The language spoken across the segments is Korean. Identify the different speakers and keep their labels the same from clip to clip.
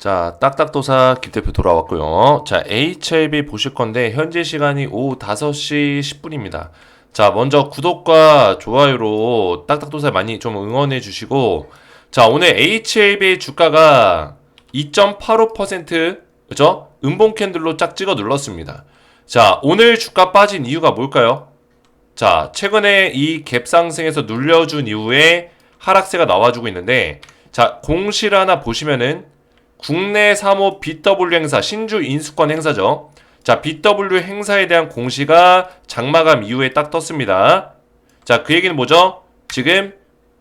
Speaker 1: 자, 딱딱도사 김대표 돌아왔고요. 자, HLB 보실 건데 현재 시간이 오후 5시 10분입니다. 자, 먼저 구독과 좋아요로 딱딱도사 많이 좀 응원해 주시고, 자, 오늘 HLB 주가가 2.85% 그죠? 음봉 캔들로 짝 찍어 눌렀습니다. 자, 오늘 주가 빠진 이유가 뭘까요? 자, 최근에 이 갭 상승에서 눌려준 이후에 하락세가 나와주고 있는데, 자, 공시를 하나 보시면은 국내 3호 BW 행사, 신주 인수권 행사죠. 자, BW 행사에 대한 공시가 장마감 이후에 딱 떴습니다. 자, 그 얘기는 뭐죠? 지금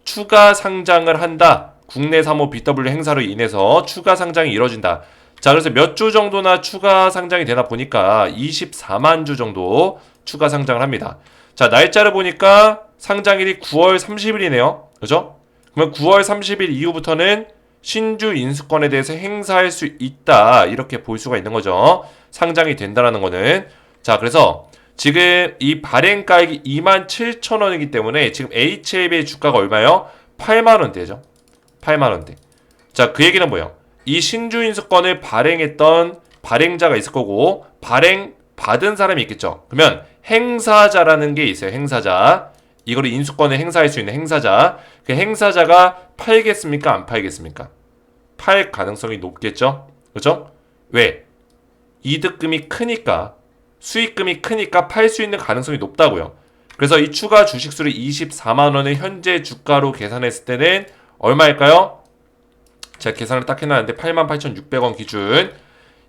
Speaker 1: 추가 상장을 한다. 국내 3호 BW 행사로 인해서 추가 상장이 이뤄진다. 자, 그래서 몇 주 정도나 추가 상장이 되나 보니까 24만 주 정도 추가 상장을 합니다. 자, 날짜를 보니까 상장일이 9월 30일이네요. 그죠? 그러면 9월 30일 이후부터는 신주 인수권에 대해서 행사할 수 있다. 이렇게 볼 수가 있는 거죠. 상장이 된다는 거는. 자, 그래서 지금 이 발행가액이 27,000원이기 때문에 지금 HLB의 주가가 얼마예요? 8만원대죠. 8만원대. 자, 그 얘기는 뭐예요? 이 신주 인수권을 발행했던 발행자가 있을 거고, 발행 받은 사람이 있겠죠. 그러면 행사자라는 게 있어요. 행사자. 이거를 인수권을 행사할 수 있는 행사자. 그 행사자가 팔겠습니까? 안 팔겠습니까? 팔 가능성이 높겠죠? 그죠? 왜? 이득금이 크니까, 수익금이 크니까 팔 수 있는 가능성이 높다고요. 그래서 이 추가 주식수를 24만원을 현재 주가로 계산했을 때는 얼마일까요? 제가 계산을 딱 해놨는데 88,600원 기준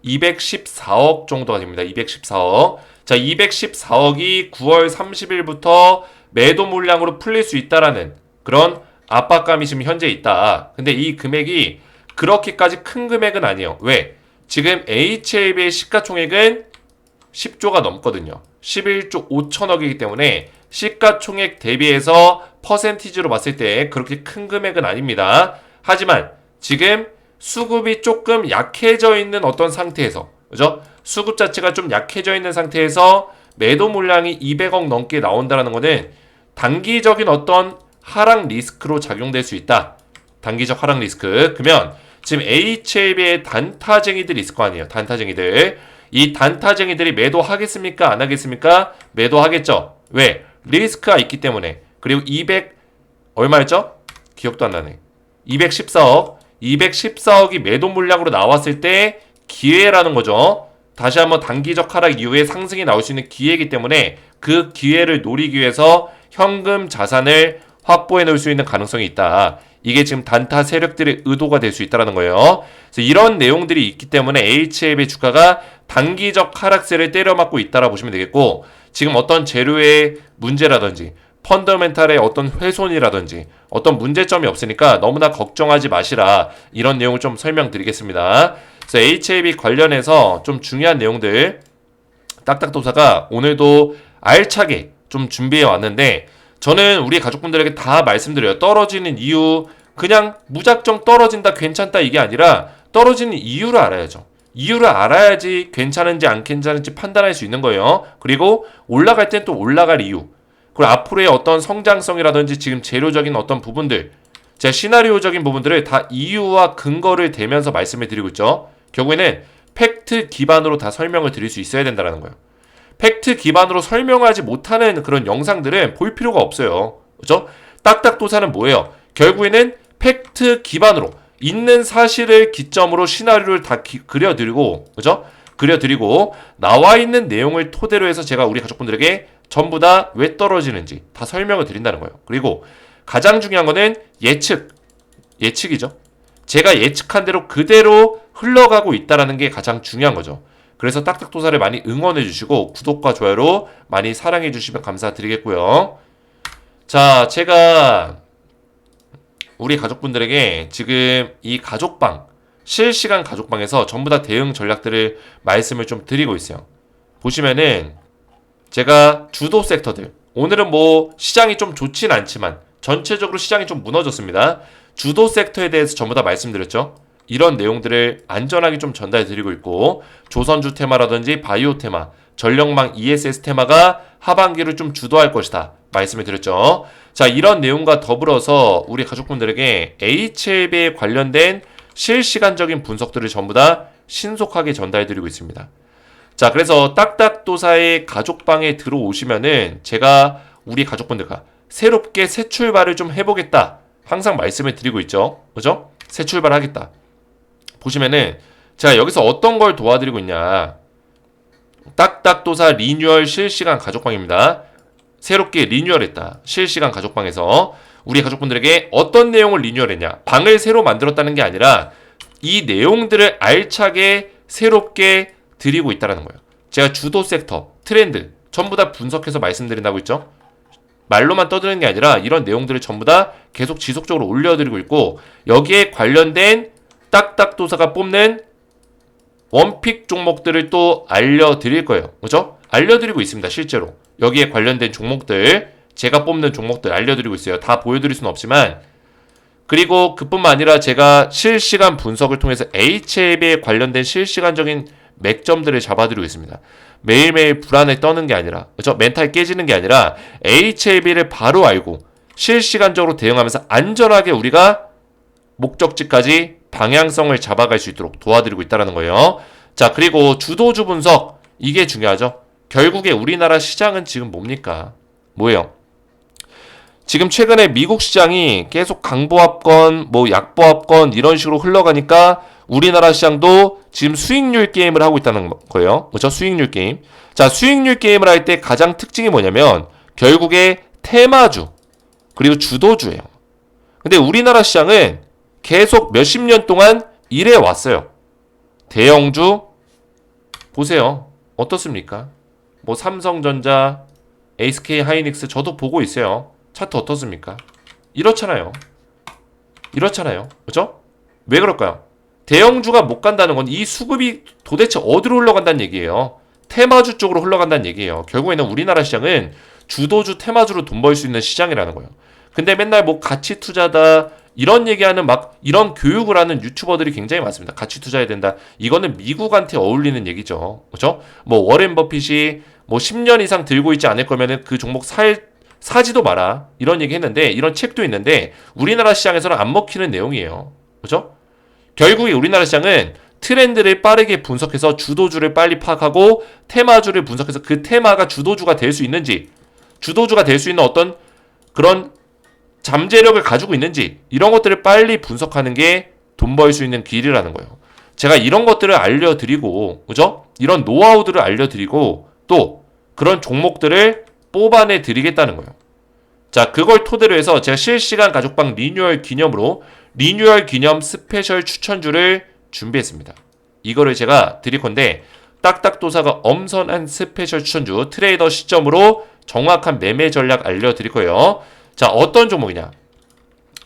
Speaker 1: 214억 정도가 됩니다. 214억. 자, 214억이 9월 30일부터 매도 물량으로 풀릴 수 있다라는 그런 압박감이 지금 현재 있다. 근데 이 금액이 그렇게까지 큰 금액은 아니에요. 왜? 지금 HLB의 시가총액은 10조가 넘거든요. 11조 5천억이기 때문에 시가총액 대비해서 퍼센티지로 봤을 때 그렇게 큰 금액은 아닙니다. 하지만 지금 수급이 조금 약해져 있는 어떤 상태에서, 그죠? 수급 자체가 좀 약해져 있는 상태에서 매도 물량이 200억 넘게 나온다는 것은 단기적인 어떤 하락 리스크로 작용될 수 있다. 단기적 하락 리스크. 그러면 지금 HLB의 단타쟁이들이 있을 거 아니에요. 단타쟁이들. 이 단타쟁이들이 매도하겠습니까? 안 하겠습니까? 매도하겠죠. 왜? 리스크가 있기 때문에. 그리고 200 얼마였죠? 기억도 안 나네. 214억. 214억이 매도 물량으로 나왔을 때 기회라는 거죠. 다시 한번 단기적 하락 이후에 상승이 나올 수 있는 기회이기 때문에 그 기회를 노리기 위해서 현금 자산을 확보해 놓을 수 있는 가능성이 있다. 이게 지금 단타 세력들의 의도가 될 수 있다는 거예요. 그래서 이런 내용들이 있기 때문에 HLB 주가가 단기적 하락세를 때려맞고 있다라 보시면 되겠고, 지금 어떤 재료의 문제라든지 펀더멘탈의 어떤 훼손이라든지 어떤 문제점이 없으니까 너무나 걱정하지 마시라. 이런 내용을 좀 설명드리겠습니다. 그래서 HLB 관련해서 좀 중요한 내용들 딱딱도사가 오늘도 알차게 좀 준비해 왔는데, 저는 우리 가족분들에게 다 말씀드려요. 떨어지는 이유, 그냥 무작정 떨어진다 괜찮다 이게 아니라 떨어지는 이유를 알아야죠. 이유를 알아야지 괜찮은지 안 괜찮은지 판단할 수 있는 거예요. 그리고 올라갈 땐 또 올라갈 이유, 그리고 앞으로의 어떤 성장성이라든지 지금 재료적인 어떤 부분들, 제가 시나리오적인 부분들을 다 이유와 근거를 대면서 말씀을 드리고 있죠. 결국에는 팩트 기반으로 다 설명을 드릴 수 있어야 된다는 거예요. 팩트 기반으로 설명하지 못하는 그런 영상들은 볼 필요가 없어요. 그죠? 딱딱도사는 뭐예요? 결국에는 팩트 기반으로 있는 사실을 기점으로 시나리오를 다 그려드리고, 그죠? 그려드리고 나와 있는 내용을 토대로 해서 제가 우리 가족분들에게 전부 다 왜 떨어지는지 다 설명을 드린다는 거예요. 그리고 가장 중요한 거는 예측이죠. 제가 예측한 대로 그대로 흘러가고 있다는 게 가장 중요한 거죠. 그래서 딱딱도사를 많이 응원해 주시고 구독과 좋아요로 많이 사랑해 주시면 감사드리겠고요. 자, 제가 우리 가족분들에게 지금 이 가족방, 실시간 가족방에서 전부 다 대응 전략들을 말씀을 좀 드리고 있어요. 보시면은 제가 주도 섹터들, 오늘은 뭐 시장이 좀 좋진 않지만 전체적으로 시장이 좀 무너졌습니다. 주도 섹터에 대해서 전부 다 말씀드렸죠. 이런 내용들을 안전하게 좀 전달해 드리고 있고, 조선주 테마라든지 바이오 테마, 전력망 ESS 테마가 하반기를 좀 주도할 것이다 말씀을 드렸죠. 자, 이런 내용과 더불어서 우리 가족분들에게 HLB에 관련된 실시간적인 분석들을 전부 다 신속하게 전달해드리고 있습니다. 자, 그래서 딱딱도사의 가족방에 들어오시면은 제가 우리 가족분들과 새롭게 새 출발을 좀 해보겠다. 항상 말씀을 드리고 있죠. 그죠? 새 출발 하겠다. 보시면은 제가 여기서 어떤 걸 도와드리고 있냐. 딱딱도사 리뉴얼 실시간 가족방입니다. 새롭게 리뉴얼했다. 실시간 가족방에서 우리 가족분들에게 어떤 내용을 리뉴얼했냐. 방을 새로 만들었다는 게 아니라 이 내용들을 알차게 새롭게 드리고 있다는 거예요. 제가 주도 섹터, 트렌드 전부 다 분석해서 말씀드린다고 했죠. 말로만 떠드는 게 아니라 이런 내용들을 전부 다 계속 지속적으로 올려드리고 있고 여기에 관련된 딱딱도사가 뽑는 원픽 종목들을 또 알려드릴 거예요. 그죠? 알려드리고 있습니다. 실제로 여기에 관련된 종목들 제가 뽑는 종목들 알려드리고 있어요. 다 보여드릴 수는 없지만 그리고 그뿐만 아니라 제가 실시간 분석을 통해서 HLB에 관련된 실시간적인 맥점들을 잡아드리고 있습니다. 매일매일 불안에 떠는 게 아니라 그렇죠? 멘탈 깨지는 게 아니라 HLB를 바로 알고 실시간적으로 대응하면서 안전하게 우리가 목적지까지 방향성을 잡아갈 수 있도록 도와드리고 있다는 거예요. 자, 그리고 주도주 분석 이게 중요하죠. 결국에 우리나라 시장은 지금 뭡니까? 뭐예요? 지금 최근에 미국 시장이 계속 강보합권, 약보합권 이런 식으로 흘러가니까 우리나라 시장도 지금 수익률 게임을 하고 있다는 거예요. 그렇죠? 수익률 게임. 자, 수익률 게임을 할 때 가장 특징이 뭐냐면 결국에 테마주 그리고 주도주예요. 근데 우리나라 시장은 계속 몇십 년 동안 이래 왔어요. 대형주 보세요. 어떻습니까? 삼성전자, SK 하이닉스 저도 보고 있어요. 차트 어떻습니까? 이렇잖아요. 그죠? 왜 그럴까요? 대형주가 못 간다는 건 이 수급이 도대체 어디로 흘러간다는 얘기예요. 테마주 쪽으로 흘러간다는 얘기예요. 결국에는 우리나라 시장은 주도주 테마주로 돈 벌 수 있는 시장이라는 거예요. 근데 맨날 가치 투자다 이런 얘기하는 이런 교육을 하는 유튜버들이 굉장히 많습니다. 가치 투자해야 된다. 이거는 미국한테 어울리는 얘기죠. 그죠? 워렌 버핏이 10년 이상 들고 있지 않을 거면은 그 종목 사지도 마라. 이런 얘기 했는데, 이런 책도 있는데, 우리나라 시장에서는 안 먹히는 내용이에요. 그죠? 결국에 우리나라 시장은 트렌드를 빠르게 분석해서 주도주를 빨리 파악하고, 테마주를 분석해서 그 테마가 주도주가 될 수 있는지, 주도주가 될 수 있는 어떤 그런 잠재력을 가지고 있는지, 이런 것들을 빨리 분석하는 게 돈 벌 수 있는 길이라는 거예요. 제가 이런 것들을 알려드리고, 그죠? 이런 노하우들을 알려드리고, 또 그런 종목들을 뽑아내 드리겠다는 거예요. 자, 그걸 토대로 해서 제가 실시간 가족방 리뉴얼 기념으로 리뉴얼 기념 스페셜 추천주를 준비했습니다. 이거를 제가 드릴 건데 딱딱도사가 엄선한 스페셜 추천주 트레이더 시점으로 정확한 매매 전략 알려드릴 거예요. 자, 어떤 종목이냐?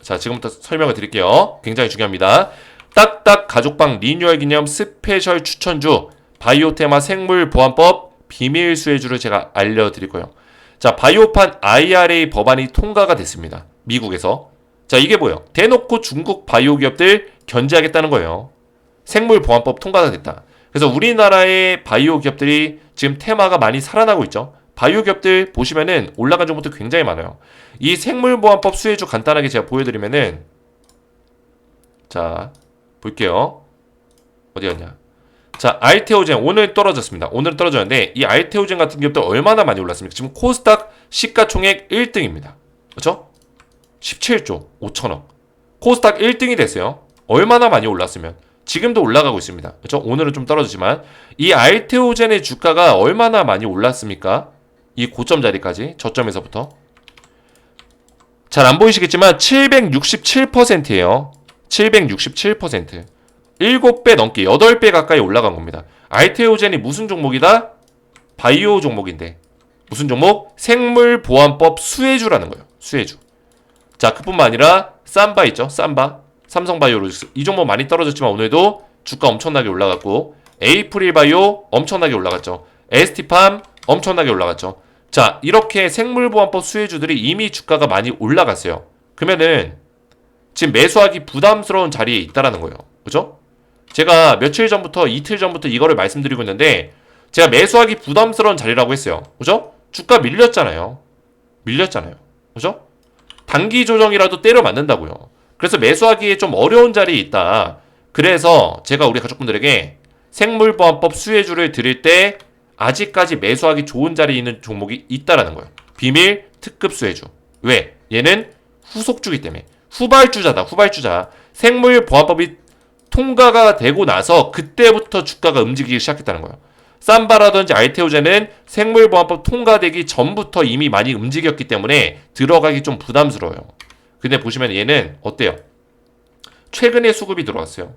Speaker 1: 자, 지금부터 설명을 드릴게요. 굉장히 중요합니다. 딱딱 가족방 리뉴얼 기념 스페셜 추천주 바이오 테마 생물 보안법 비밀 수혜주를 제가 알려드릴 거예요. 자, 바이오판 IRA 법안이 통과가 됐습니다. 미국에서. 자, 이게 뭐예요? 대놓고 중국 바이오 기업들 견제하겠다는 거예요. 생물보안법 통과가 됐다. 그래서 우리나라의 바이오 기업들이 지금 테마가 많이 살아나고 있죠. 바이오 기업들 보시면은 올라간 종목들 굉장히 많아요. 이 생물보안법 수혜주 간단하게 제가 보여드리면은 자, 볼게요. 어디였냐? 자, 알테오젠 오늘 떨어졌습니다. 오늘 떨어졌는데 이 알테오젠 같은 기업들 얼마나 많이 올랐습니까? 지금 코스닥 시가총액 1등입니다. 그렇죠? 17조 5천억. 코스닥 1등이 됐어요. 얼마나 많이 올랐으면 지금도 올라가고 있습니다. 그렇죠? 오늘은 좀 떨어지지만 이 알테오젠의 주가가 얼마나 많이 올랐습니까? 이 고점 자리까지 저점에서부터 잘 안 보이시겠지만 767%예요. 767%. 7배 넘게 8배 가까이 올라간 겁니다. 알테오젠이 무슨 종목이다? 바이오 종목인데 무슨 종목? 생물보안법 수혜주라는 거예요. 수혜주. 자, 그뿐만 아니라 삼바 있죠? 삼바. 삼성바이오로직스. 이 종목 많이 떨어졌지만 오늘도 주가 엄청나게 올라갔고 에이프릴바이오 엄청나게 올라갔죠. ST팜 엄청나게 올라갔죠. 자, 이렇게 생물보안법 수혜주들이 이미 주가가 많이 올라갔어요. 그러면은 지금 매수하기 부담스러운 자리에 있다라는 거예요. 그죠? 제가 며칠 전부터 이틀 전부터 이거를 말씀드리고 있는데 제가 매수하기 부담스러운 자리라고 했어요. 그죠? 주가 밀렸잖아요. 그죠? 단기 조정이라도 때려 맞는다고요. 그래서 매수하기에 좀 어려운 자리에 있다. 그래서 제가 우리 가족분들에게 생물보안법 수혜주를 드릴 때 아직까지 매수하기 좋은 자리에 있는 종목이 있다라는 거예요. 비밀 특급 수혜주. 왜? 얘는 후속주기 때문에. 후발주자다. 후발주자. 생물보안법이 통과가 되고 나서 그때부터 주가가 움직이기 시작했다는 거예요. 삼바라든지 알테오제는 생물보안법 통과되기 전부터 이미 많이 움직였기 때문에 들어가기 좀 부담스러워요. 근데 보시면 얘는 어때요? 최근에 수급이 들어왔어요.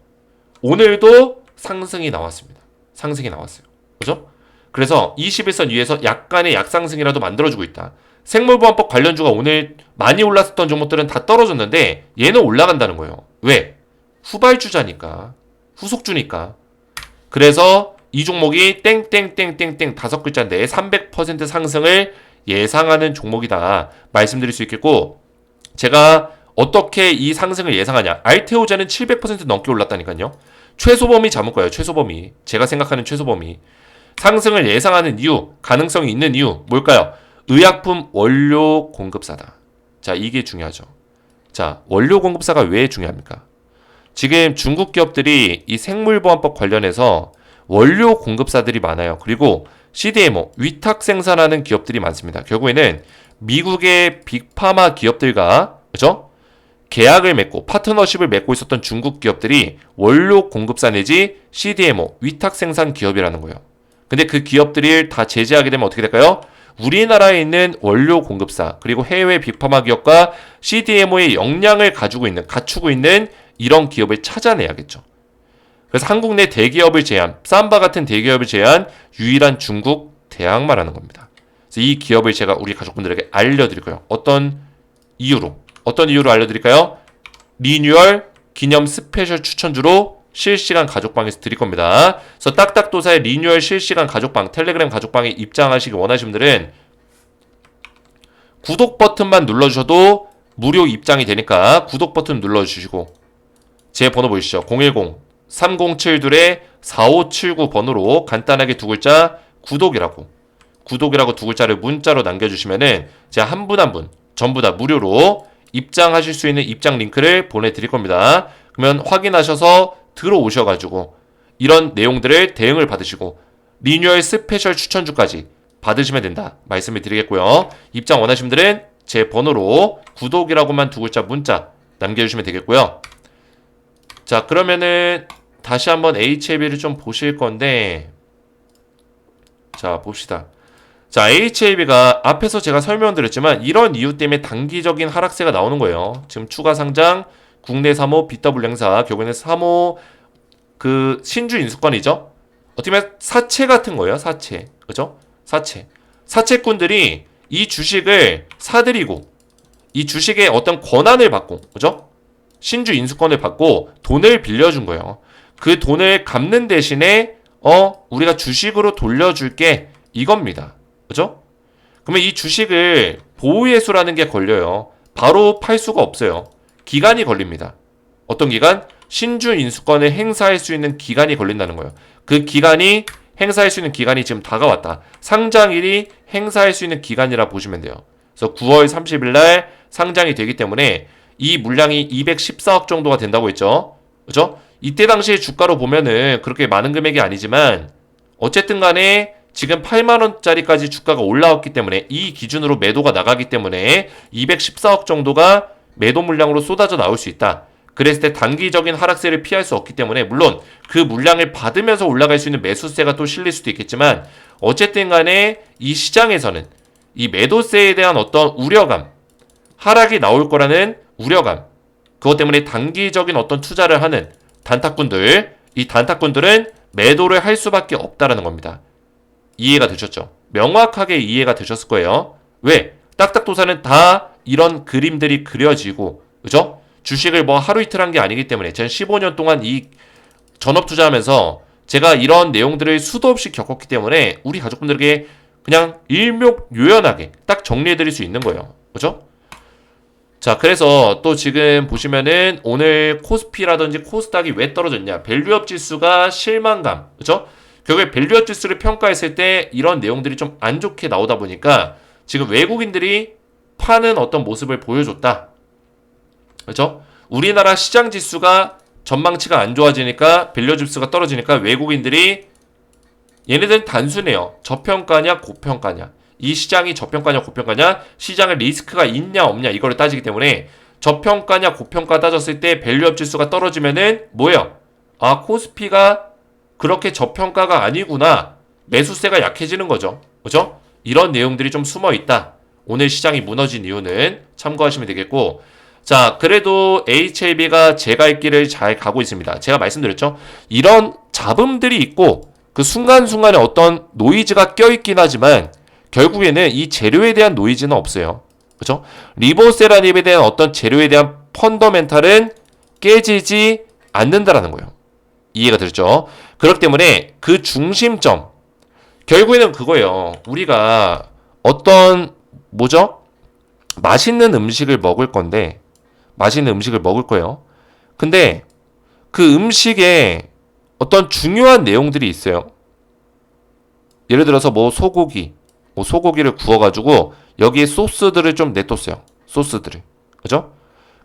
Speaker 1: 오늘도 상승이 나왔습니다. 상승이 나왔어요. 그죠? 그래서 21선 위에서 약간의 약상승이라도 만들어주고 있다. 생물보안법 관련주가 오늘 많이 올랐었던 종목들은 다 떨어졌는데 얘는 올라간다는 거예요. 왜? 후발주자니까. 후속주니까. 그래서 이 종목이 땡땡땡땡땡 5글자인데 300% 상승을 예상하는 종목이다. 말씀드릴 수 있겠고, 제가 어떻게 이 상승을 예상하냐. 알테오제는 700% 넘게 올랐다니까요. 최소범위 잡을 거예요. 최소범위. 제가 생각하는 최소범위. 상승을 예상하는 이유, 가능성이 있는 이유 뭘까요? 의약품 원료 공급사다. 자, 이게 중요하죠. 자, 원료 공급사가 왜 중요합니까? 지금 중국 기업들이 이 생물보안법 관련해서 원료 공급사들이 많아요. 그리고 CDMO, 위탁 생산하는 기업들이 많습니다. 결국에는 미국의 빅파마 기업들과, 그죠? 계약을 맺고 파트너십을 맺고 있었던 중국 기업들이 원료 공급사 내지 CDMO, 위탁 생산 기업이라는 거예요. 근데 그 기업들을 다 제재하게 되면 어떻게 될까요? 우리나라에 있는 원료 공급사, 그리고 해외 빅파마 기업과 CDMO의 역량을 갖추고 있는 이런 기업을 찾아내야겠죠. 그래서 한국 내 대기업을 제한, 삼바 같은 대기업을 제한 유일한 중국 대항마라는 겁니다. 그래서 이 기업을 제가 우리 가족분들에게 알려드릴 거예요. 어떤 이유로 알려드릴까요? 리뉴얼 기념 스페셜 추천주로 실시간 가족방에서 드릴 겁니다. 그래서 딱딱도사의 리뉴얼 실시간 가족방, 텔레그램 가족방에 입장하시기 원하시는 분들은 구독 버튼만 눌러주셔도 무료 입장이 되니까 구독 버튼 눌러주시고, 제 번호 보이시죠? 010-3072-4579 번호로 간단하게 두 글자 구독이라고 두 글자를 문자로 남겨주시면은 제가 한 분 한 분 전부 다 무료로 입장하실 수 있는 입장 링크를 보내드릴 겁니다. 그러면 확인하셔서 들어오셔가지고 이런 내용들을 대응을 받으시고 리뉴얼 스페셜 추천주까지 받으시면 된다 말씀을 드리겠고요. 입장 원하시는 분들은 제 번호로 구독이라고만 두 글자 문자 남겨주시면 되겠고요. 자, 그러면은 다시 한번 HLB를 좀 보실 건데, 자, 봅시다. 자, HLB가 앞에서 제가 설명드렸지만 이런 이유 때문에 단기적인 하락세가 나오는 거예요. 지금 추가 상장, 국내 3호 BW 행사, 결국에는 3호 그 신주 인수권이죠. 어떻게 보면 사채 같은 거예요. 사채. 그죠? 사채. 사채꾼들이 이 주식을 사들이고 이 주식의 어떤 권한을 받고, 그죠? 신주 인수권을 받고 돈을 빌려준 거예요. 그 돈을 갚는 대신에 우리가 주식으로 돌려줄게 이겁니다. 그죠? 그러면 이 주식을 보호예수라는 게 걸려요. 바로 팔 수가 없어요. 기간이 걸립니다. 어떤 기간? 신주 인수권을 행사할 수 있는 기간이 걸린다는 거예요. 그 기간이 행사할 수 있는 기간이 지금 다가왔다. 상장일이 행사할 수 있는 기간이라 보시면 돼요. 그래서 9월 30일 날 상장이 되기 때문에 이 물량이 214억 정도가 된다고 했죠. 그죠? 이때 당시에 주가로 보면은 그렇게 많은 금액이 아니지만 어쨌든 간에 지금 8만원짜리까지 주가가 올라왔기 때문에 이 기준으로 매도가 나가기 때문에 214억 정도가 매도 물량으로 쏟아져 나올 수 있다. 그랬을 때 단기적인 하락세를 피할 수 없기 때문에 물론 그 물량을 받으면서 올라갈 수 있는 매수세가 또 실릴 수도 있겠지만 어쨌든 간에 이 시장에서는 이 매도세에 대한 어떤 우려감, 하락이 나올 거라는 우려감, 그것 때문에 단기적인 어떤 투자를 하는 단타꾼들, 이 단타꾼들은 매도를 할 수밖에 없다라는 겁니다. 이해가 되셨죠? 명확하게 이해가 되셨을 거예요. 왜? 딱딱도사는 다 이런 그림들이 그려지고, 그죠? 주식을 뭐 하루 이틀 한 게 아니기 때문에 제가 15년 동안 이 전업 투자하면서 제가 이런 내용들을 수도 없이 겪었기 때문에 우리 가족분들에게 그냥 일목요연하게 딱 정리해드릴 수 있는 거예요. 그죠? 자, 그래서 또 지금 보시면은 오늘 코스피라든지 코스닥이 왜 떨어졌냐? 밸류업 지수가 실망감, 그죠? 결국에 밸류업 지수를 평가했을 때 이런 내용들이 좀 안 좋게 나오다 보니까 지금 외국인들이 파는 어떤 모습을 보여줬다. 그죠? 우리나라 시장 지수가 전망치가 안 좋아지니까 밸류집스가 떨어지니까 외국인들이 얘네들은 단순해요. 저평가냐 고평가냐. 이 시장이 저평가냐 고평가냐, 시장에 리스크가 있냐 없냐 이거를 따지기 때문에 저평가냐 고평가 따졌을 때 밸류업 지수가 떨어지면은 뭐예요? 아, 코스피가 그렇게 저평가가 아니구나. 매수세가 약해지는 거죠. 그죠? 이런 내용들이 좀 숨어 있다. 오늘 시장이 무너진 이유는 참고하시면 되겠고, 자, 그래도 HLB가 제 갈 길을 잘 가고 있습니다. 제가 말씀드렸죠? 이런 잡음들이 있고 그 순간순간에 어떤 노이즈가 껴있긴 하지만 결국에는 이 재료에 대한 노이즈는 없어요. 그죠? 리보세라닙에 대한 어떤 재료에 대한 펀더멘탈은 깨지지 않는다라는 거예요. 이해가 되죠? 그렇기 때문에 그 중심점, 결국에는 그거예요. 우리가 어떤 뭐죠? 맛있는 음식을 먹을 건데, 맛있는 음식을 먹을 거예요. 근데 그 음식에 어떤 중요한 내용들이 있어요. 예를 들어서 뭐 소고기를 구워가지고 여기에 소스들을 좀 내뒀어요. 소스들을. 그죠?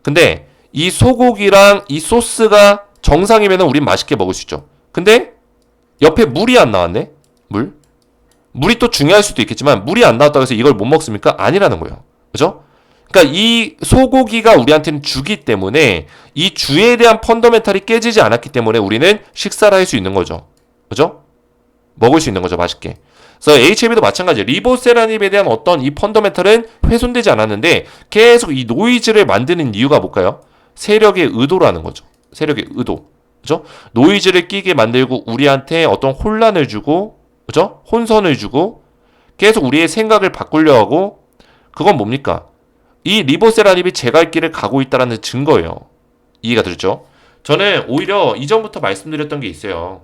Speaker 1: 근데 이 소고기랑 이 소스가 정상이면 우린 맛있게 먹을 수 있죠. 근데 옆에 물이 안 나왔네? 물이 또 중요할 수도 있겠지만 물이 안 나왔다고 해서 이걸 못 먹습니까? 아니라는 거예요. 그죠? 그러니까 이 소고기가 우리한테는 주기 때문에 이 주에 대한 펀더멘탈이 깨지지 않았기 때문에 우리는 식사를 할 수 있는 거죠. 그죠? 먹을 수 있는 거죠. 맛있게. 그래서 HLB도 마찬가지예요. 리보세라닙에 대한 어떤 이 펀더멘탈은 훼손되지 않았는데 계속 이 노이즈를 만드는 이유가 뭘까요? 세력의 의도라는 거죠. 세력의 의도. 그죠? 노이즈를 끼게 만들고 우리한테 어떤 혼란을 주고, 그죠? 혼선을 주고 계속 우리의 생각을 바꾸려 하고, 그건 뭡니까? 이 리보세라닙이 제 갈 길을 가고 있다는 증거예요. 이해가 되죠? 저는 오히려 이전부터 말씀드렸던 게 있어요.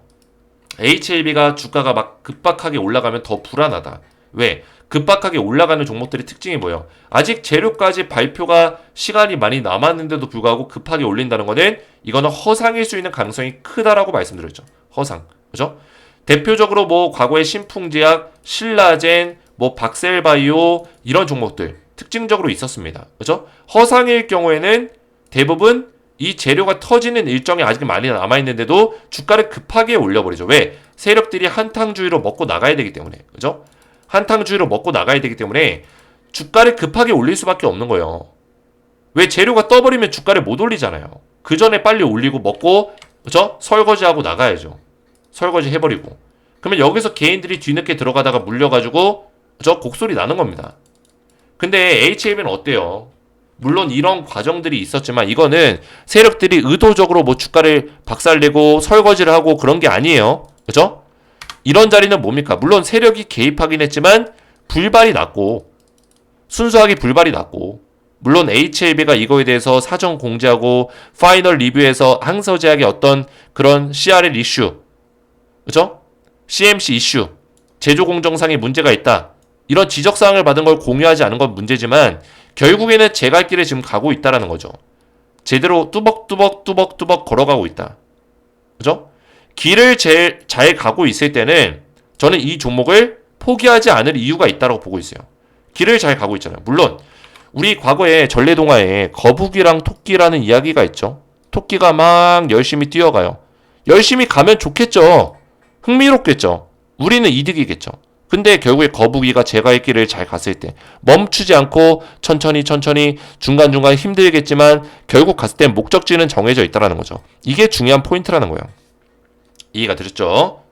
Speaker 1: HLB가 주가가 막 급박하게 올라가면 더 불안하다. 왜? 급박하게 올라가는 종목들의 특징이 뭐예요? 아직 재료까지 발표가 시간이 많이 남았는데도 불구하고 급하게 올린다는 거는 이거는 허상일 수 있는 가능성이 크다라고 말씀드렸죠. 허상. 그죠? 대표적으로 뭐 과거에 신풍제약, 신라젠, 뭐 박셀바이오 이런 종목들 특징적으로 있었습니다. 그죠? 허상일 경우에는 대부분 이 재료가 터지는 일정이 아직 많이 남아있는데도 주가를 급하게 올려버리죠. 왜? 세력들이 한탕주의로 먹고 나가야 되기 때문에. 그죠? 한탕주의로 먹고 나가야 되기 때문에 주가를 급하게 올릴 수밖에 없는 거예요. 왜? 재료가 떠버리면 주가를 못 올리잖아요. 그 전에 빨리 올리고 먹고, 그죠? 설거지하고 나가야죠. 설거지 해버리고. 그러면 여기서 개인들이 뒤늦게 들어가다가 물려가지고, 그죠? 곡소리 나는 겁니다. 근데 HLB는 어때요? 물론 이런 과정들이 있었지만 이거는 세력들이 의도적으로 뭐 주가를 박살내고 설거지를 하고 그런 게 아니에요. 그죠? 이런 자리는 뭡니까? 물론 세력이 개입하긴 했지만 불발이 났고, 순수하게 불발이 났고, 물론 HLB가 이거에 대해서 사전 공지하고 파이널 리뷰에서 항서제약의 어떤 그런 CRL 이슈, 그죠? CMC 이슈, 제조 공정상에 문제가 있다. 이런 지적사항을 받은 걸 공유하지 않은 건 문제지만 결국에는 제 갈 길에 지금 가고 있다라는 거죠. 제대로 뚜벅뚜벅 걸어가고 있다. 그죠? 길을 잘 가고 있을 때는 저는 이 종목을 포기하지 않을 이유가 있다고 보고 있어요. 길을 잘 가고 있잖아요. 물론 우리 과거에 전래동화에 거북이랑 토끼라는 이야기가 있죠. 토끼가 막 열심히 뛰어가요. 열심히 가면 좋겠죠. 흥미롭겠죠. 우리는 이득이겠죠. 근데 결국에 거북이가 제 갈 길을 잘 갔을 때 멈추지 않고 천천히 중간중간 힘들겠지만 결국 갔을 때 목적지는 정해져 있다는 거죠. 이게 중요한 포인트라는 거예요. 이해가 되셨죠?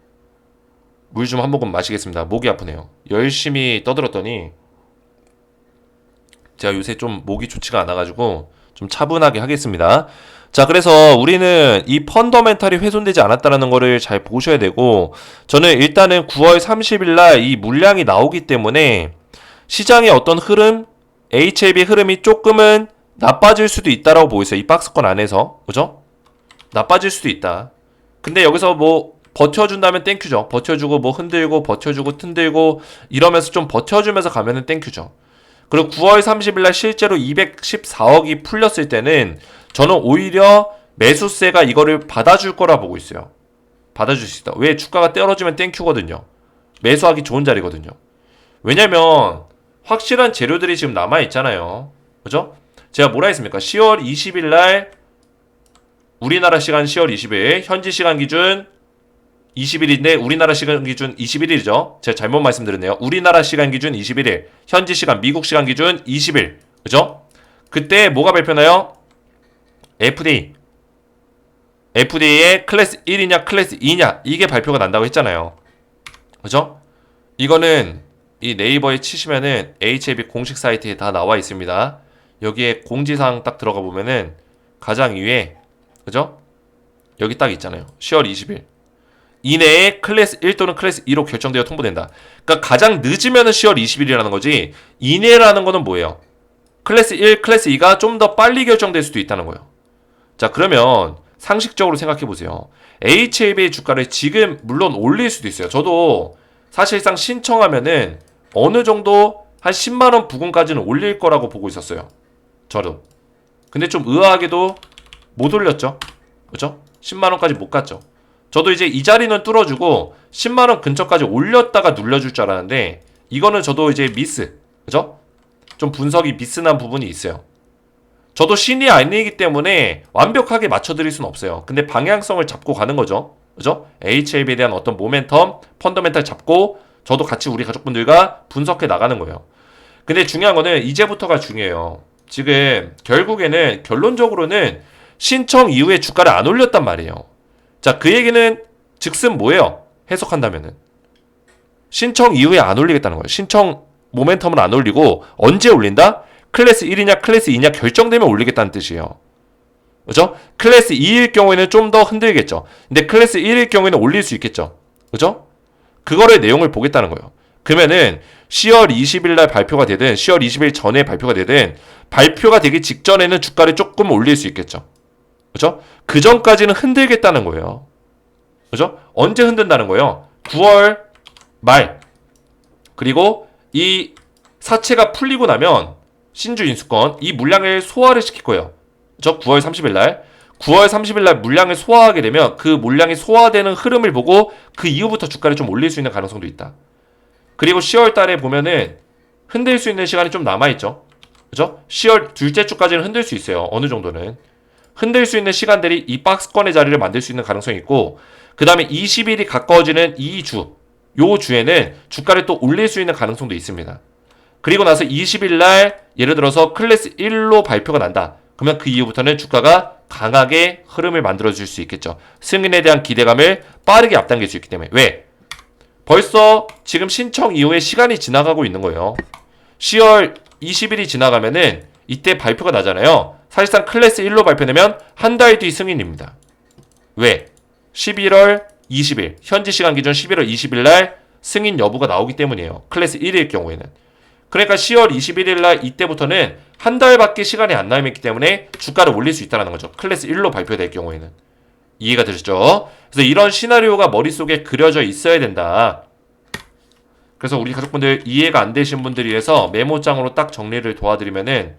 Speaker 1: 물 좀 한 모금 마시겠습니다. 목이 아프네요. 열심히 떠들었더니 제가 요새 좀 목이 좋지가 않아가지고 좀 차분하게 하겠습니다. 자, 그래서 우리는 이 펀더멘탈이 훼손되지 않았다는 거를 잘 보셔야 되고, 저는 일단은 9월 30일 날 이 물량이 나오기 때문에 시장의 어떤 흐름, HLB 흐름이 조금은 나빠질 수도 있다라고 보고 있어요. 이 박스권 안에서. 그죠? 나빠질 수도 있다. 근데 여기서 뭐 버텨준다면 땡큐죠. 버텨주고 뭐 흔들고 버텨주고 흔들고 이러면서 좀 버텨주면서 가면은 땡큐죠. 그리고 9월 30일 날 실제로 214억이 풀렸을 때는 저는 오히려 매수세가 이거를 받아줄 거라 보고 있어요. 받아줄 수 있다. 왜? 주가가 떨어지면 땡큐거든요. 매수하기 좋은 자리거든요. 왜냐면 확실한 재료들이 지금 남아있잖아요. 그죠? 제가 뭐라 했습니까? 10월 20일 날 우리나라 시간 10월 20일, 현지 시간 기준 20일인데 우리나라 시간 기준 21일이죠. 제가 잘못 말씀드렸네요. 우리나라 시간 기준 21일, 현지 시간 미국 시간 기준 20일. 그죠? 그때 뭐가 발표나요? FDA의 클래스 1이냐 클래스 2냐 이게 발표가 난다고 했잖아요. 그죠? 이거는 이 네이버에 치시면은 HAB 공식 사이트에 다 나와 있습니다. 여기에 공지사항 딱 들어가 보면은 가장 위에 그죠? 여기 딱 있잖아요. 10월 20일 이내에 클래스 1 또는 클래스 2로 결정되어 통보된다. 그러니까 가장 늦으면은 10월 20일이라는 거지 이내라는 거는 뭐예요? 클래스 1, 클래스 2가 좀 더 빨리 결정될 수도 있다는 거예요. 자, 그러면 상식적으로 생각해 보세요. HAB의 주가를 지금 물론 올릴 수도 있어요. 저도 사실상 신청하면은 어느 정도 한 10만원 부근까지는 올릴 거라고 보고 있었어요. 저도. 근데 좀 의아하게도 못 올렸죠. 그죠? 10만원까지 못 갔죠. 저도 이제 이 자리는 뚫어주고 10만원 근처까지 올렸다가 눌려줄 줄 알았는데 이거는 저도 이제 미스. 그죠? 좀 분석이 미스난 부분이 있어요. 저도 신이 아니기 때문에 완벽하게 맞춰드릴 수는 없어요. 근데 방향성을 잡고 가는 거죠. 그죠? HAB에 대한 어떤 모멘텀, 펀더멘탈 잡고 저도 같이 우리 가족분들과 분석해 나가는 거예요. 근데 중요한 거는 이제부터가 중요해요. 지금 결국에는 결론적으로는 신청 이후에 주가를 안 올렸단 말이에요. 자, 그 얘기는 즉슨 뭐예요? 해석한다면은 신청 이후에 안 올리겠다는 거예요. 신청 모멘텀을 안 올리고 언제 올린다? 클래스 1이냐 클래스 2냐 결정되면 올리겠다는 뜻이에요. 그죠? 클래스 2일 경우에는 좀 더 흔들겠죠. 근데 클래스 1일 경우에는 올릴 수 있겠죠. 그죠? 그거를 내용을 보겠다는 거예요. 그러면은 10월 20일 날 발표가 되든 10월 20일 전에 발표가 되든 발표가 되기 직전에는 주가를 조금 올릴 수 있겠죠. 그죠? 그 전까지는 흔들겠다는 거예요. 그죠? 언제 흔든다는 거예요? 9월 말. 그리고 이 사채가 풀리고 나면 신주 인수권 이 물량을 소화를 시킬 거예요. 그죠? 9월 30일 날. 9월 30일 날 물량을 소화하게 되면 그 물량이 소화되는 흐름을 보고 그 이후부터 주가를 좀 올릴 수 있는 가능성도 있다. 그리고 10월 달에 보면은 흔들 수 있는 시간이 좀 남아있죠. 그죠? 10월 둘째 주까지는 흔들 수 있어요. 어느 정도는. 흔들 수 있는 시간들이 이 박스권의 자리를 만들 수 있는 가능성이 있고 그 다음에 20일이 가까워지는 이 주, 요 주에는 주가를 또 올릴 수 있는 가능성도 있습니다. 그리고 나서 20일 날 예를 들어서 클래스 1로 발표가 난다. 그러면 그 이후부터는 주가가 강하게 흐름을 만들어줄 수 있겠죠. 승인에 대한 기대감을 빠르게 앞당길 수 있기 때문에. 왜? 벌써 지금 신청 이후에 시간이 지나가고 있는 거예요. 10월 20일이 지나가면은 이때 발표가 나잖아요. 사실상 클래스 1로 발표되면 한 달 뒤 승인입니다. 왜? 11월 20일, 현지 시간 기준 11월 20일 날 승인 여부가 나오기 때문이에요. 클래스 1일 경우에는. 그러니까 10월 21일 날 이때부터는 한 달밖에 시간이 안 남았기 때문에 주가를 올릴 수 있다는 거죠. 클래스 1로 발표될 경우에는. 이해가 되셨죠? 그래서 이런 시나리오가 머릿속에 그려져 있어야 된다. 그래서 우리 가족분들 이해가 안 되신 분들 위해서 메모장으로 딱 정리를 도와드리면은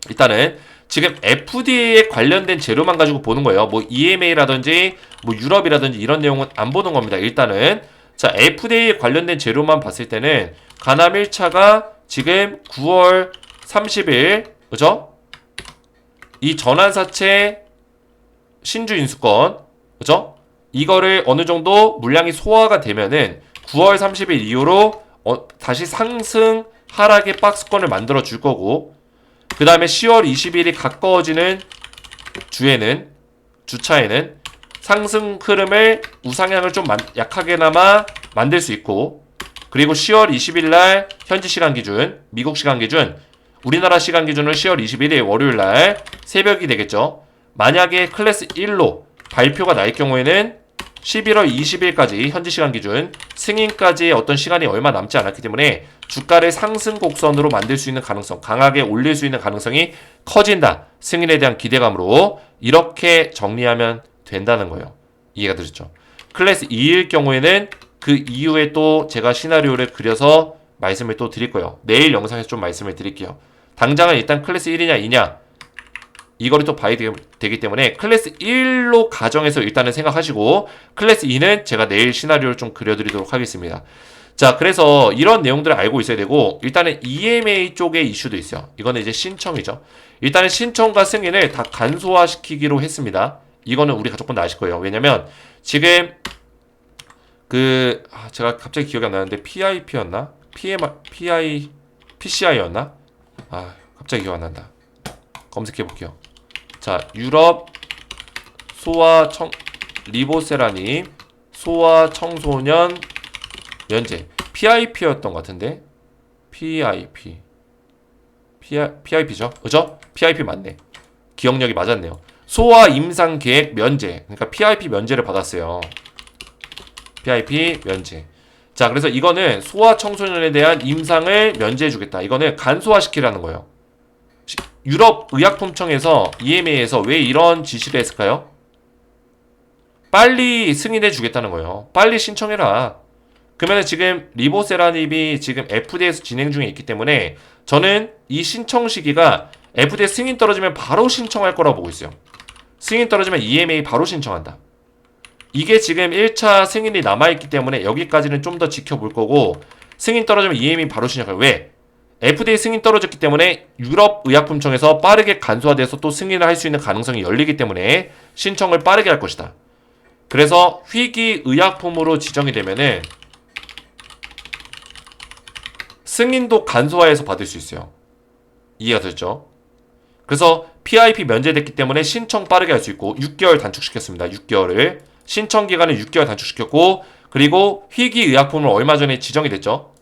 Speaker 1: 일단은 지금 FDA에 관련된 재료만 가지고 보는 거예요. 뭐 EMA라든지 뭐 유럽이라든지 이런 내용은 안 보는 겁니다. 일단은 자, FDA에 관련된 재료만 봤을 때는 가남 1차가 지금 9월 30일 그죠? 이 전환사채 신주 인수권 그죠? 이거를 어느 정도 물량이 소화가 되면은 9월 30일 이후로 다시 상승 하락의 박스권을 만들어 줄 거고 그 다음에 10월 20일이 가까워지는 주차에는 상승 흐름을 우상향을 좀 약하게나마 만들 수 있고 그리고 10월 20일 날 현지 시간 기준, 미국 시간 기준, 우리나라 시간 기준은 10월 21일 월요일 날 새벽이 되겠죠. 만약에 클래스 1로 발표가 날 경우에는 11월 20일까지 현지 시간 기준 승인까지의 어떤 시간이 얼마 남지 않았기 때문에 주가를 상승 곡선으로 만들 수 있는 가능성, 강하게 올릴 수 있는 가능성이 커진다. 승인에 대한 기대감으로 이렇게 정리하면 된다는 거예요. 이해가 되셨죠? 클래스 2일 경우에는 그 이후에 또 제가 시나리오를 그려서 말씀을 또 드릴 거예요. 내일 영상에서 좀 말씀을 드릴게요. 당장은 일단 클래스 1이냐 2냐 이거를 또 봐야 되기 때문에 클래스 1로 가정해서 일단은 생각하시고 클래스 2는 제가 내일 시나리오를 좀 그려드리도록 하겠습니다. 자, 그래서 이런 내용들을 알고 있어야 되고 일단은 EMA 쪽의 이슈도 있어요. 이거는 이제 신청이죠. 일단은 신청과 승인을 다 간소화시키기로 했습니다. 이거는 우리 가족분들 아실 거예요. 왜냐면 지금 제가 갑자기 기억이 안 나는데 PIP였나? PCI였나? 갑자기 기억 안 난다. 검색해 볼게요. 자, 유럽 리보세라님 소아 청소년 면제 PIP였던 것 같은데 PIP죠? 그죠? PIP 맞네. 기억력이 맞았네요. 소아 임상 계획 면제. 그러니까 PIP 면제를 받았어요. PIP 면제. 자, 그래서 이거는 소아 청소년에 대한 임상을 면제해 주겠다. 이거는 간소화시키라는 거예요. 유럽 의약품청에서 EMA에서 왜 이런 지시를 했을까요? 빨리 승인해 주겠다는 거예요. 빨리 신청해라. 그러면 지금 리보세라닙이 지금 FDA에서 진행 중에 있기 때문에 저는 이 신청 시기가 FDA 승인 떨어지면 바로 신청할 거라고 보고 있어요. 승인 떨어지면 EMA 바로 신청한다. 이게 지금 1차 승인이 남아있기 때문에 여기까지는 좀 더 지켜볼 거고 승인 떨어지면 EMA 바로 신청해요. 왜? FDA 승인 떨어졌기 때문에 유럽 의약품청에서 빠르게 간소화돼서 또 승인을 할 수 있는 가능성이 열리기 때문에 신청을 빠르게 할 것이다. 그래서 희귀 의약품으로 지정이 되면은 승인도 간소화해서 받을 수 있어요. 이해가 됐죠? 그래서 PIP 면제됐기 때문에 신청 빠르게 할 수 있고 6개월 단축시켰습니다. 6개월을 신청 기간을 6개월 단축시켰고 그리고 희귀 의약품은 얼마 전에 지정이 됐죠.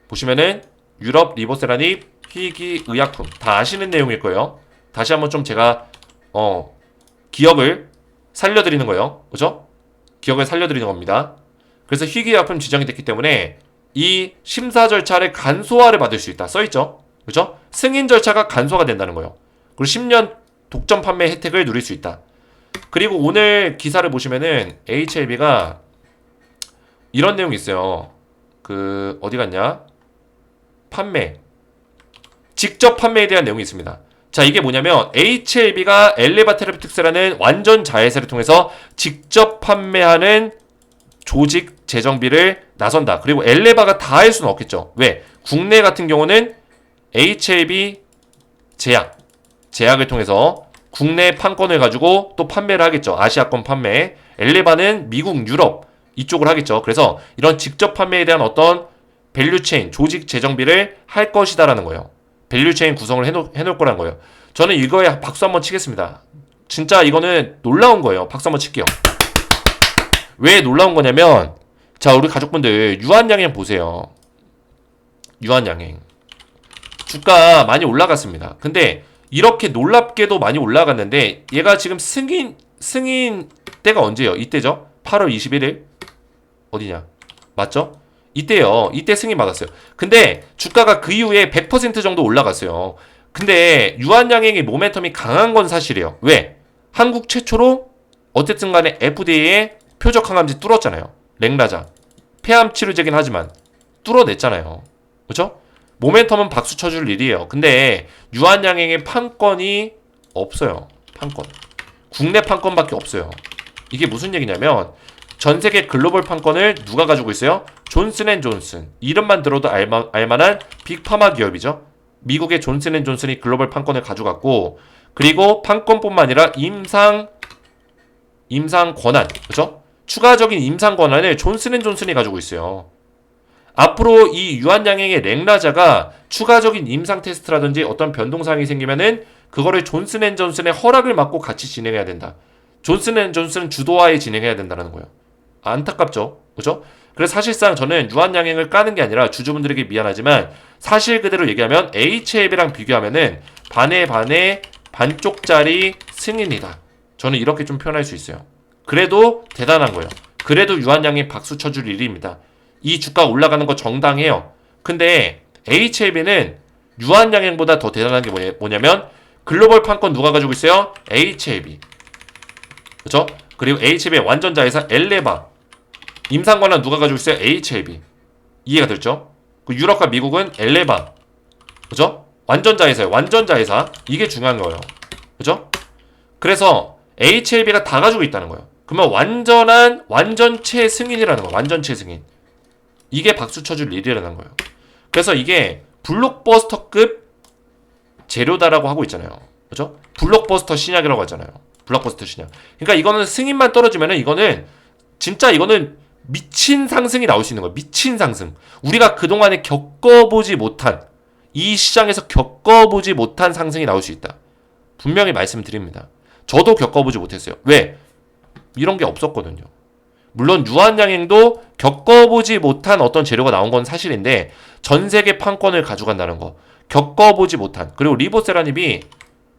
Speaker 1: 보시면은 유럽 리보세라닙 희귀 의약품 다 아시는 내용일 거예요. 다시 한번 좀 제가 기억을 살려드리는 거예요. 그죠? 기억을 살려드리는 겁니다. 그래서 희귀 의약품 지정이 됐기 때문에 이 심사 절차를 간소화를 받을 수 있다. 써있죠? 그죠? 승인 절차가 간소화가 된다는 거예요. 그리고 10년 독점 판매 혜택을 누릴 수 있다. 그리고 오늘 기사를 보시면은 HLB가 이런 내용이 있어요. 어디 갔냐? 직접 판매에 대한 내용이 있습니다. 자, 이게 뭐냐면 HLB가 엘레바 테라피틱스라는 완전 자회사를 통해서 직접 판매하는 조직 재정비를 나선다. 그리고 엘레바가 다 할 수는 없겠죠. 왜? 국내 같은 경우는 HLB 제약을 통해서 국내 판권을 가지고 또 판매를 하겠죠. 아시아권 판매. 엘레바는 미국, 유럽 이쪽을 하겠죠. 그래서 이런 직접 판매에 대한 어떤 밸류체인, 조직 재정비를 할 것이다라는 거예요. 밸류체인 구성을 해놓을 거라는 거예요. 저는 이거에 박수 한번 치겠습니다. 진짜 이거는 놀라운 거예요. 박수 한번 칠게요. 왜 놀라운 거냐면 자, 우리 가족분들 유한양행 보세요. 유한양행 주가 많이 올라갔습니다. 근데 이렇게 놀랍게도 많이 올라갔는데 얘가 지금 승인 때가 언제예요? 이때죠? 8월 21일 어디냐? 맞죠? 이때요. 이때 승인 받았어요. 근데 주가가 그 이후에 100% 정도 올라갔어요. 근데 유한양행의 모멘텀이 강한 건 사실이에요. 왜? 한국 최초로 어쨌든 간에 FDA의 표적 항암제 뚫었잖아요. 랭라자. 폐암 치료제긴 하지만 뚫어냈잖아요. 그렇죠? 모멘텀은 박수 쳐줄 일이에요. 근데 유한양행의 판권이 없어요. 판권. 국내 판권밖에 없어요. 이게 무슨 얘기냐면 전 세계 글로벌 판권을 누가 가지고 있어요? 존슨앤존슨. 이름만 들어도 알만한 빅파마 기업이죠. 미국의 존슨앤존슨이 글로벌 판권을 가져갔고 그리고 판권뿐만 아니라 임상 권한. 그렇죠? 추가적인 임상 권한을 존슨앤존슨이 가지고 있어요. 앞으로 이 유한양행의 랭라자가 추가적인 임상 테스트라든지 어떤 변동사항이 생기면은 그거를 존슨앤존슨의 허락을 받고 같이 진행해야 된다. 존슨앤존슨 주도하에 진행해야 된다는 거예요. 안타깝죠? 그죠? 그래서 사실상 저는 유한양행을 까는 게 아니라 주주분들에게 미안하지만 사실 그대로 얘기하면 HLB랑 비교하면은 반에 반쪽짜리 승인이다. 저는 이렇게 좀 표현할 수 있어요. 그래도 대단한 거예요. 그래도 유한양행 박수 쳐줄 일입니다. 이 주가 올라가는 거 정당해요. 근데 HLB는 유한양행보다 더 대단한 게 뭐냐면 글로벌 판권 누가 가지고 있어요? HLB. 그죠? 그리고 HLB의 완전 자회사 엘레바. 임상 권한 누가 가지고 있어요? HLB. 이해가 됐죠? 그 유럽과 미국은 엘레바. 그죠? 완전 자회사예요. 완전 자회사. 이게 중요한 거예요. 그죠? 그래서 HLB가 다 가지고 있다는 거예요. 그러면 완전체 승인이라는 거예요. 완전체 승인. 이게 박수 쳐줄 일이라는 거예요. 그래서 이게 블록버스터급 재료다라고 하고 있잖아요. 그죠? 블록버스터 신약이라고 하잖아요. 블록버스터 신형. 그러니까 이거는 승인만 떨어지면은 이거는 진짜 이거는 미친 상승이 나올 수 있는 거예요. 미친 상승. 우리가 그동안에 겪어보지 못한 이 시장에서 겪어보지 못한 상승이 나올 수 있다. 분명히 말씀드립니다. 저도 겪어보지 못했어요. 왜? 이런 게 없었거든요. 물론 유한양행도 겪어보지 못한 어떤 재료가 나온 건 사실인데 전 세계 판권을 가져간다는 거 겪어보지 못한. 그리고 리보세라님이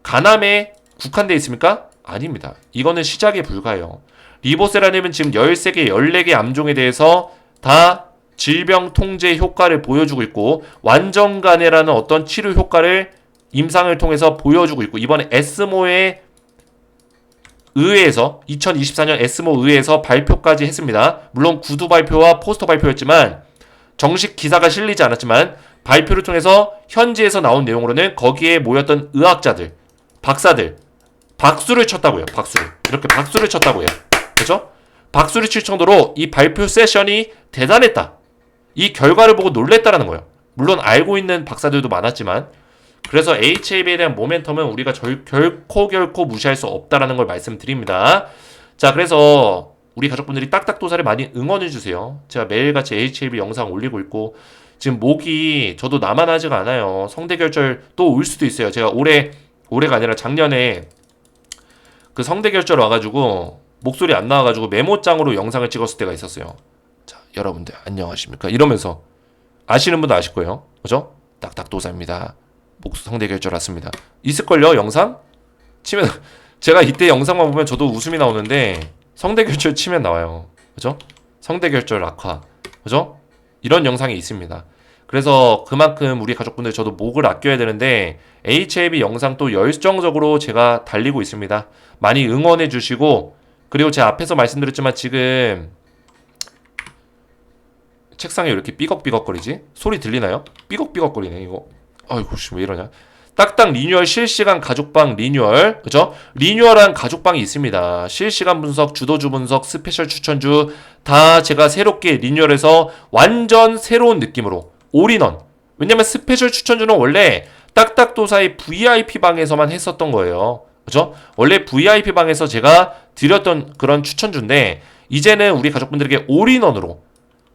Speaker 1: 가남에 국한되어 있습니까? 아닙니다. 이거는 시작에 불과해요. 리보세라님은 지금 13개, 14개 암종에 대해서 다 질병 통제 효과를 보여주고 있고 완전간해라는 어떤 치료 효과를 임상을 통해서 보여주고 있고 이번에 에스모의 의회에서 2024년 에스모 의회에서 발표까지 했습니다. 물론 구두 발표와 포스터 발표였지만 정식 기사가 실리지 않았지만 발표를 통해서 현지에서 나온 내용으로는 거기에 모였던 의학자들, 박사들 박수를 쳤다고요. 박수를. 이렇게 박수를 쳤다고요. 그렇죠? 박수를 칠 정도로 이 발표 세션이 대단했다. 이 결과를 보고 놀랬다라는 거예요. 물론 알고 있는 박사들도 많았지만 그래서 HAB에 대한 모멘텀은 우리가 결코 무시할 수 없다라는 걸 말씀드립니다. 자, 그래서 우리 가족분들이 딱딱도사를 많이 응원해주세요. 제가 매일같이 HAB 영상 올리고 있고 지금 목이 저도 나만 하지가 않아요. 성대결절 또 올 수도 있어요. 제가 올해가 아니라 작년에 그 성대결절 와가지고 목소리 안 나와가지고 메모장으로 영상을 찍었을 때가 있었어요. 자, 여러분들 안녕하십니까? 이러면서 아시는 분도 아실 거예요. 그죠? 딱딱도사입니다. 성대결절 왔습니다. 있을걸요? 영상? 치면 제가 이때 영상만 보면 저도 웃음이 나오는데 성대결절 치면 나와요. 그죠? 성대결절 악화. 그죠? 이런 영상이 있습니다. 그래서 그만큼 우리 가족분들 저도 목을 아껴야 되는데 HAB 영상 또 열정적으로 제가 달리고 있습니다. 많이 응원해 주시고 그리고 제가 앞에서 말씀드렸지만 지금 책상에 왜 이렇게 삐걱삐걱거리지? 소리 들리나요? 삐걱삐걱거리네 이거. 아이고 왜 이러냐. 딱딱 리뉴얼 실시간 가족방 리뉴얼. 그죠? 리뉴얼한 가족방이 있습니다. 실시간 분석, 주도주 분석, 스페셜 추천주 다 제가 새롭게 리뉴얼해서 완전 새로운 느낌으로 올인원. 왜냐면 스페셜 추천주는 원래 딱딱도사의 VIP 방에서만 했었던 거예요. 그죠? 원래 VIP 방에서 제가 드렸던 그런 추천주인데 이제는 우리 가족분들에게 올인원으로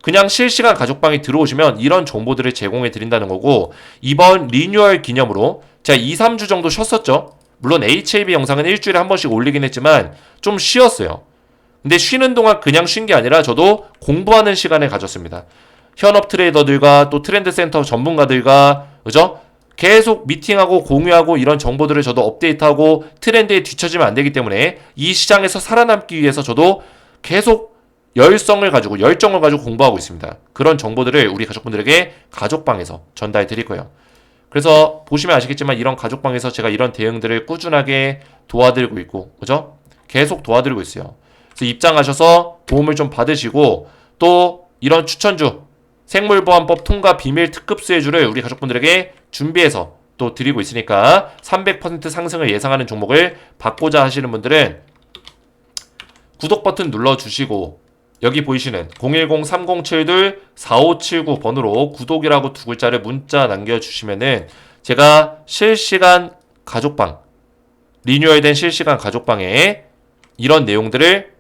Speaker 1: 그냥 실시간 가족방에 들어오시면 이런 정보들을 제공해 드린다는 거고 이번 리뉴얼 기념으로 제가 2, 3주 정도 쉬었었죠. 물론 HAB 영상은 일주일에 한 번씩 올리긴 했지만 좀 쉬었어요. 근데 쉬는 동안 그냥 쉰 게 아니라 저도 공부하는 시간을 가졌습니다. 현업 트레이더들과 또 트렌드 센터 전문가들과 그죠? 계속 미팅하고 공유하고 이런 정보들을 저도 업데이트하고 트렌드에 뒤처지면 안 되기 때문에 이 시장에서 살아남기 위해서 저도 계속 열정을 가지고 공부하고 있습니다. 그런 정보들을 우리 가족분들에게 가족방에서 전달해 드릴 거예요. 그래서 보시면 아시겠지만 이런 가족방에서 제가 이런 대응들을 꾸준하게 도와드리고 있고 그죠? 계속 도와드리고 있어요. 그래서 입장하셔서 도움을 좀 받으시고 또 이런 추천주 생물보안법 통과 비밀 특급 수혜주를 우리 가족분들에게 준비해서 또 드리고 있으니까 300% 상승을 예상하는 종목을 받고자 하시는 분들은 구독 버튼 눌러주시고 여기 보이시는 010-3072-4579번으로 구독이라고 두 글자를 문자 남겨주시면은 제가 실시간 가족방 리뉴얼된 실시간 가족방에 이런 내용들을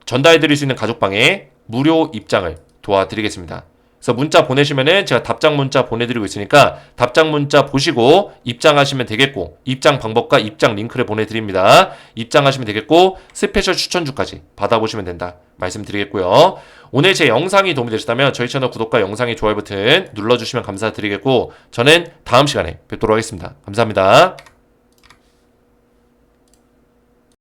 Speaker 1: 전달해드릴 수 있는 가족방에 무료 입장을 도와드리겠습니다. 그래서 문자 보내시면은 제가 답장 문자 보내드리고 있으니까 답장 문자 보시고 입장하시면 되겠고 입장 방법과 입장 링크를 보내드립니다. 입장하시면 되겠고 스페셜 추천주까지 받아보시면 된다 말씀드리겠고요. 오늘 제 영상이 도움이 되셨다면 저희 채널 구독과 영상의 좋아요 버튼 눌러주시면 감사드리겠고 저는 다음 시간에 뵙도록 하겠습니다. 감사합니다.